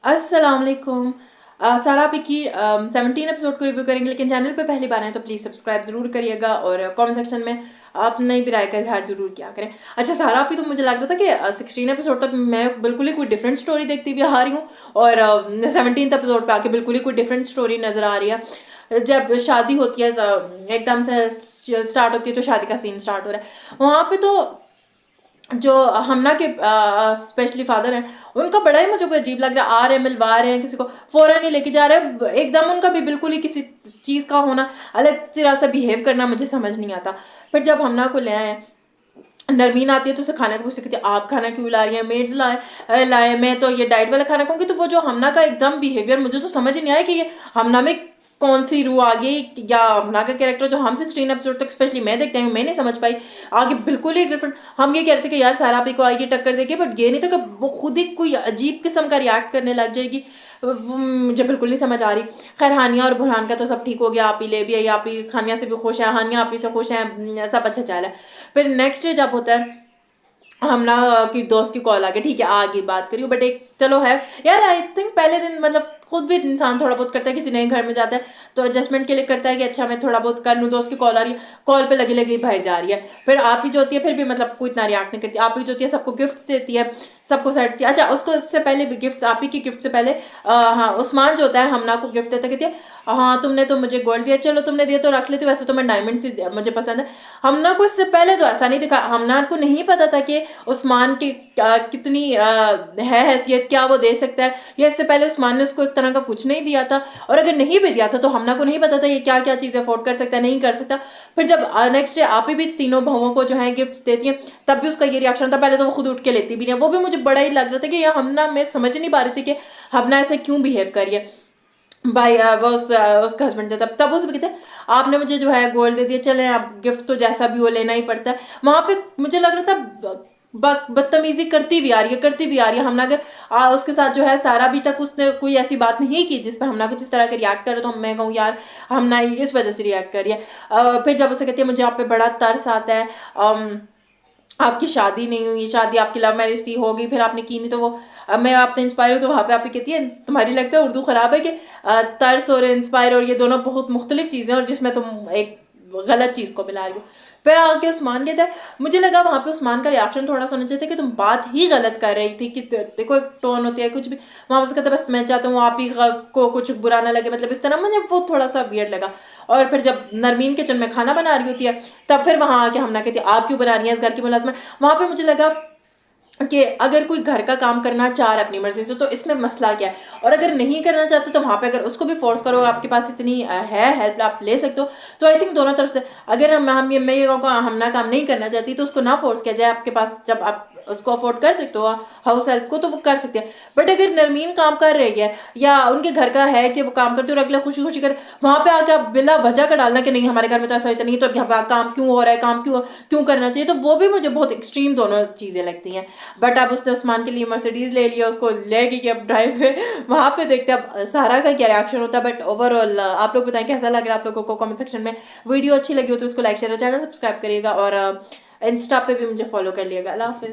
अस्सलाम वालेकुम। सारा पी की 17 एपिसोड को रिव्यू करेंगे, लेकिन चैनल पे पहली बार आए तो प्लीज़ सब्सक्राइब ज़रूर करिएगा और कमेंट सेक्शन में अपनी भी राय का इजहार ज़रूर किया करें। अच्छा, सारा पी तो मुझे लग रहा था कि 16 एपिसोड तक मैं बिल्कुल ही कोई डिफरेंट स्टोरी देखती हुई आ रही हूँ और 17th एपिसोड पे आके बिल्कुल ही कोई डिफरेंट स्टोरी नज़र आ रही है। जब शादी होती है तो एकदम से स्टार्ट होती है, तो शादी का सीन स्टार्ट हो रहा है वहाँ पे। तो जो हमना के स्पेशली फादर हैं, उनका बड़ा ही मुझे को अजीब लग रहा है। आ रहे मिलवा रहे हैं, किसी को फौरन ही लेके जा रहे हैं एकदम। उनका भी बिल्कुल ही किसी चीज़ का होना, अलग तरह से बिहेव करना मुझे समझ नहीं आता। फिर जब हमना को ले आए, नरमीन आती है तो उसे खाना को पूछती, कहती है आप खाना क्यों ला रही हैं, मेड्स लाए मैं तो ये डाइट वाला खाना खाऊंगी। तो वो जो हमना का एकदम बिहेवियर, मुझे तो समझ ही नहीं आया कि ये हमना में कौन सी रूह आ गई, या हमना का कैरेक्टर जो हम 16 एपिसोड तक स्पेशली मैं देखते हैं, मैं नहीं समझ पाई। आगे बिल्कुल ही डिफरेंट। हम ये कह रहे थे कि यार सारा भी को आएगी टक्कर देगी, बट ये नहीं था कि वो खुद ही कोई अजीब किस्म का रिएक्ट करने लग जाएगी। वो मुझे बिल्कुल नहीं समझ आ रही। खैर, हानिया और बुरहान का तो सब ठीक हो गया, आप ही ले भी आई, आप ही हानिया से भी खुश है, हानिया आप ही से खुश है, सब अच्छा चल है। फिर नेक्स्ट डे जब होता है, हमना की दोस्त की कॉल आ गई, ठीक है आगे बात करियो, बट एक चलो है यार। आई थिंक पहले दिन मतलब खुद भी इंसान थोड़ा बहुत करता है, किसी नए घर में जाता है तो एडजस्टमेंट के लिए करता है कि अच्छा मैं थोड़ा बहुत कर लूँ। दोस्त की कॉल आ रही है, कॉल पे लगी लगी बाहर जा रही है। फिर आप ही जो होती है फिर भी मतलब कोई इतना रिएक्ट नहीं करती। आप ही जो होती है सबको गिफ्ट देती है, सबको सेट किया। अच्छा, उसको इससे पहले भी गिफ्ट, आप ही की गिफ्ट से पहले हाँ उस्मान जो होता है हमना को गिफ्ट देता, कहती है हाँ तुमने तो मुझे गोल्ड दिया, चलो तुमने दिया तो रख लेती, वैसे तो मैं डायमंड से मुझे पसंद है। हमना को इससे पहले तो ऐसा नहीं दिखा, हमना को नहीं पता था कि उस्मान की कितनी है हैसियत, क्या वो दे सकता है। या इससे पहले उस्मान ने उसको इस तरह का कुछ नहीं दिया था, और अगर नहीं भी दिया था तो हमना को नहीं पता था ये क्या क्या चीज़ अफोर्ड कर सकता है, नहीं कर सकता। फिर जब नेक्स्ट डे आप ही भी तीनों बहुओं को जो है गिफ्ट्स देती हैं, तब भी उसका ये रिएक्शन था। पहले तो वो खुद उठ के लेती भी नहीं, वो भी मुझे बड़ा ही लग रहा था कि यह हमना, मैं समझ नहीं पा रही थी कि हमना ऐसे क्यों बिहेव करिए। भाई वो उसका हस्बैंड था, तब उसे भी कहते हैं आपने मुझे जो है गोल्ड दे दिया, चले अब गिफ्ट तो जैसा भी हो लेना ही पड़ता है। वहां पे मुझे लग रहा था बदतमीजी करती भी आ रही है, करती भी आ रही है। हमने अगर उसके साथ जो है सारा अभी तक उसने कोई ऐसी बात नहीं की जिस पर हमना कुछ इस तरह का रिएक्ट करे, तो मैं कहूँ यार हमना इस वजह से रिएक्ट कर रही है। फिर जब उसे कहती है मुझे आप पे बड़ा तरस आता है, आपकी शादी नहीं हुई, शादी आपकी लव मैरिज थी, होगी फिर आपने की नहीं, तो वो मैं आपसे इंस्पायर हूँ। तो वहाँ पे आप ही कहती है तुम्हारी लगता है उर्दू ख़राब है कि तरस और इंस्पायर और ये दोनों बहुत मुख्तलिफ चीज़ें हैं, और जिसमें तुम एक गलत चीज़ को मिला रही हो। फिर आके उस्मान कहता है, मुझे लगा वहाँ पे उस्मान का रिएक्शन थोड़ा सा होना चाहिए था कि तुम बात ही गलत कर रही थी, कि देखो एक टोन होती है कुछ भी। वहाँ पर कहता है बस मैं चाहता हूँ आप ही को कुछ बुरा ना लगे, मतलब इस तरह मुझे वो थोड़ा सा वियर्ड लगा। और फिर जब नरमीन किचन में खाना बना रही होती है, तब फिर वहाँ आके हमना कहती है आप क्यों बना रही हैं, इस घर की मुलाजमा। वहाँ पे मुझे लगा कि अगर कोई घर का काम करना चाह रहा है अपनी मर्जी से, तो इसमें मसला क्या है। और अगर नहीं करना चाहते तो वहाँ पे अगर उसको भी फोर्स करो, आपके पास इतनी है हेल्प आप ले सकते हो। तो आई थिंक दोनों तरफ से, अगर मैं ये कहूँ हमना काम नहीं करना चाहती तो उसको ना फोर्स किया जाए। आपके पास जब आप उसको अफोर्ड कर सकते हो हाउस हेल्प को, तो वो कर सकते हैं। बट अगर नरमीन काम कर रही है या उनके घर का है कि वो काम करते हो, अगला खुशी खुशी कर, वहाँ पे आके आप बिला वजह का डालना कि नहीं हमारे घर में तो ऐसा होता नहीं, तो अब काम क्यों हो रहा है, काम क्यों क्यों करना चाहिए, तो वो भी मुझे बहुत एक्सट्रीम दोनों चीज़ें लगती हैं। बट अब उसने उस्मान के लिए मर्सिडीज ले लिया, उसको ले गई कि अब ड्राइव पे, वहाँ पे देखते हैं अब सारा का क्या रिएक्शन होता है। बट ओवरऑल आप लोग बताएं कैसा लग रहा है आप लोगों को कमेंट सेक्शन में। वीडियो अच्छी लगी हो तो उसको लाइक शेयर और चैनल सब्सक्राइब करिएगा, और इंस्टा पे भी मुझे फॉलो कर लिएगा। अल्लाह हाफिज़।